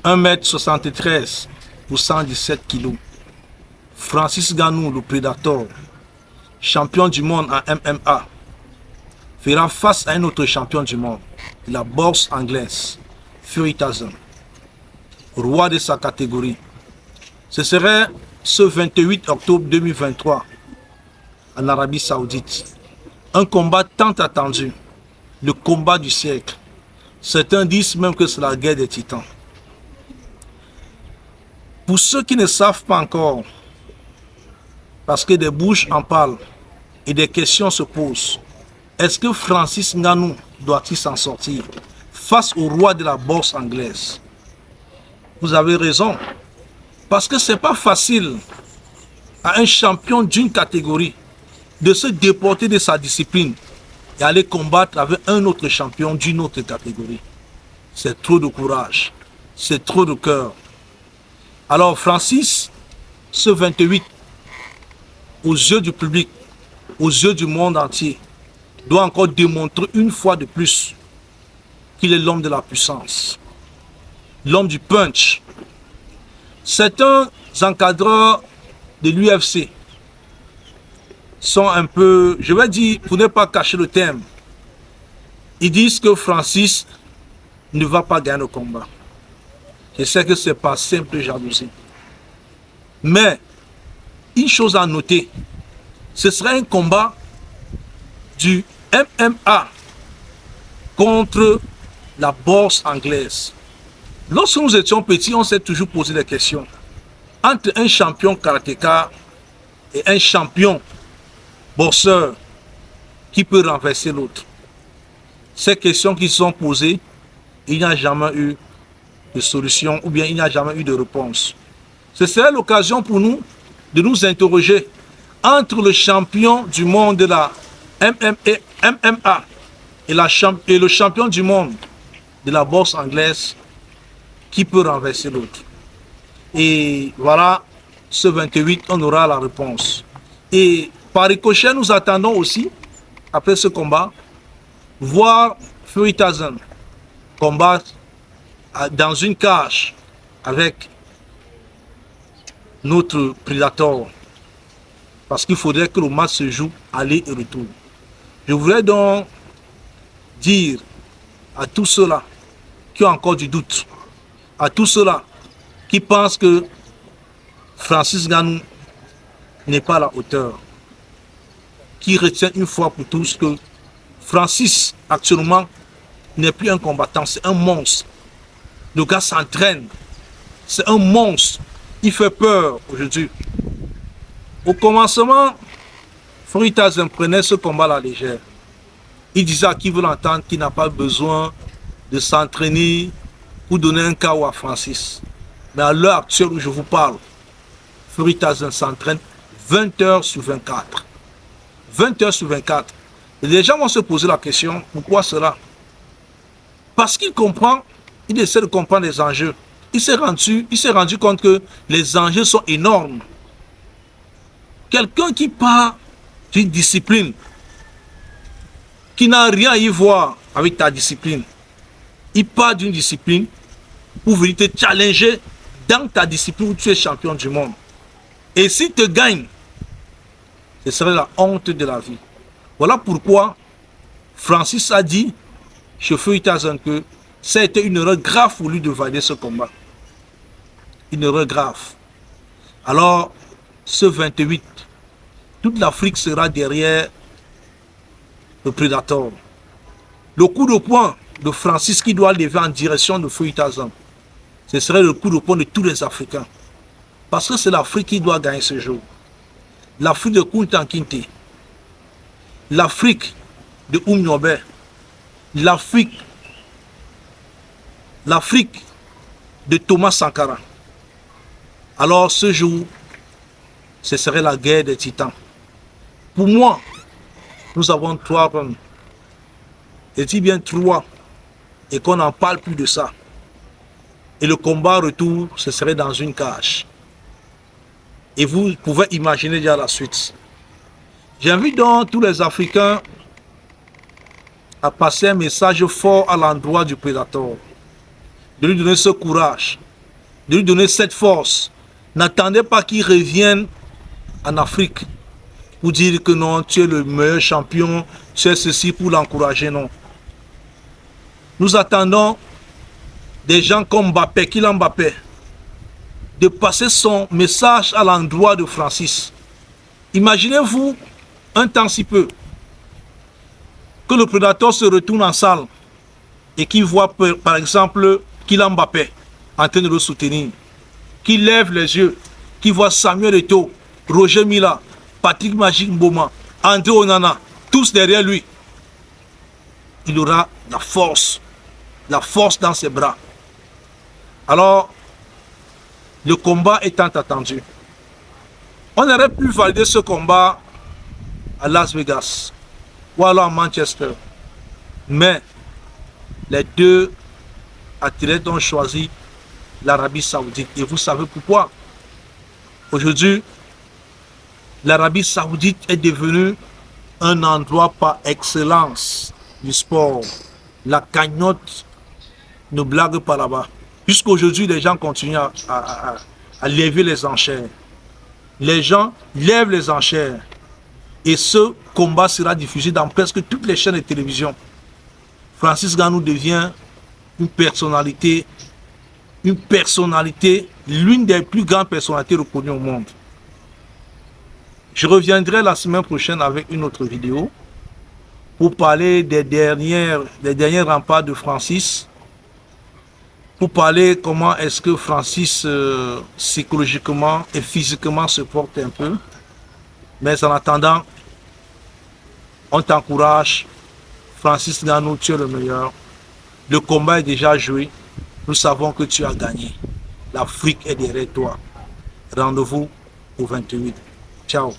1,73 m pour 117 kg. Francis Ngannou, le Predator, champion du monde en MMA, fera face à un autre champion du monde, la boxe anglaise, Fury Tyson, roi de sa catégorie. Ce serait ce 28 octobre 2023 en Arabie Saoudite. Un combat tant attendu, le combat du siècle. Certains disent même que c'est la guerre des titans. Pour ceux qui ne savent pas encore, parce que des bouches en parlent et des questions se posent, est-ce que Francis Ngannou doit-il s'en sortir face au roi de la boxe anglaise? Vous avez raison, parce que ce n'est pas facile à un champion d'une catégorie de se déporter de sa discipline et aller combattre avec un autre champion d'une autre catégorie. C'est trop de courage, c'est trop de cœur. Alors Francis, ce 28, aux yeux du public, aux yeux du monde entier, doit encore démontrer une fois de plus qu'il est l'homme de la puissance, l'homme du punch. Certains encadreurs de l'UFC sont un peu, je vais dire, pour ne pas cacher le terme, ils disent que Francis ne va pas gagner le combat. Je sais que ce n'est pas simple jalousie. Mais, une chose à noter, ce serait un combat du MMA contre la boxe anglaise. Lorsque nous étions petits, on s'est toujours posé des questions. Entre un champion karatéka et un champion boxeur, qui peut renverser l'autre? Ces questions qui sont posées, il n'y a jamais eu de solution ou bien il n'y a jamais eu de réponse. Ce serait l'occasion pour nous de nous interroger entre le champion du monde de la MMA et le champion du monde de la boxe anglaise, qui peut renverser l'autre. Et voilà, ce 28, on aura la réponse. Et par ricochet, nous attendons aussi, après ce combat, voir Fury Tyson combattre dans une cage avec notre Predator. Parce qu'il faudrait que le match se joue aller et retour. Je voudrais donc dire à tous ceux-là qui ont encore du doute, à tous ceux-là qui pensent que Francis Ngannou n'est pas à la hauteur, qui retiennent une fois pour tous que Francis, actuellement, n'est plus un combattant, c'est un monstre. Le gars s'entraîne, c'est un monstre, il fait peur aujourd'hui. Au commencement, Fury Tyson prenait ce combat à la légère. Il disait à qui veut l'entendre qu'il n'a pas besoin de s'entraîner pour donner un KO à Francis. Mais à l'heure actuelle où je vous parle, Fury Tyson s'entraîne 20 heures sur 24. 20 heures sur 24. Et les gens vont se poser la question, pourquoi cela? Parce qu'il comprend, il essaie de comprendre les enjeux. Il s'est rendu compte que les enjeux sont énormes. Quelqu'un qui part d'une discipline, qui n'a rien à y voir avec ta discipline, il part d'une discipline pour venir te challenger dans ta discipline où tu es champion du monde. Et s'il te gagne, ce serait la honte de la vie. Voilà pourquoi Francis a dit chez Fury Tyson que ça a été une erreur grave pour lui de valider ce combat. Une erreur grave. Alors, ce 28, toute l'Afrique sera derrière le Predator. Le coup de poing de Francis qui doit lever en direction de Fury Tyson, ce serait le coup de poing de tous les Africains. Parce que c'est l'Afrique qui doit gagner ce jour. L'Afrique de Kunta Kinte, l'Afrique de Oumniobe, l'Afrique de Thomas Sankara. Alors ce jour, ce serait la guerre des titans. Pour moi, nous avons 3 hommes. Et si bien 3, et qu'on n'en parle plus de ça. Et le combat retour, ce serait dans une cage. Et vous pouvez imaginer déjà la suite. J'invite donc tous les Africains à passer un message fort à l'endroit du Predator. de lui donner ce courage, de lui donner cette force. N'attendez pas qu'il revienne en Afrique pour dire que non, tu es le meilleur champion, tu es ceci pour l'encourager, non. Nous attendons des gens comme Mbappé, Kylian Mbappé, de passer son message à l'endroit de Francis. Imaginez-vous, un temps si peu, que le prédateur se retourne en salle et qu'il voit par exemple Kylian Mbappé en train de le soutenir, qu'il lève les yeux, qu'il voit Samuel Eto'o, Roger Mila, Patrick Magic Mboma, André Onana, tous derrière lui. Il aura la force dans ses bras. Alors, le combat étant attendu, on aurait pu valider ce combat à Las Vegas ou alors à Manchester. Mais les deux athlètes ont choisi l'Arabie Saoudite. Et vous savez pourquoi? Aujourd'hui, l'Arabie Saoudite est devenue un endroit par excellence du sport. La cagnotte ne blague pas là-bas. Jusqu'aujourd'hui, les gens continuent à lever les enchères. Les gens lèvent les enchères. Et ce combat sera diffusé dans presque toutes les chaînes de télévision. Francis Ngannou devient une personnalité, l'une des plus grandes personnalités reconnues au monde. Je reviendrai la semaine prochaine avec une autre vidéo pour parler des derniers remparts de Francis, pour parler comment est-ce que Francis psychologiquement et physiquement se porte un peu. Mais en attendant, on t'encourage. Francis Ngannou, tu es le meilleur. Le combat est déjà joué. Nous savons que tu as gagné. L'Afrique est derrière toi. Rendez-vous au 28. Ciao.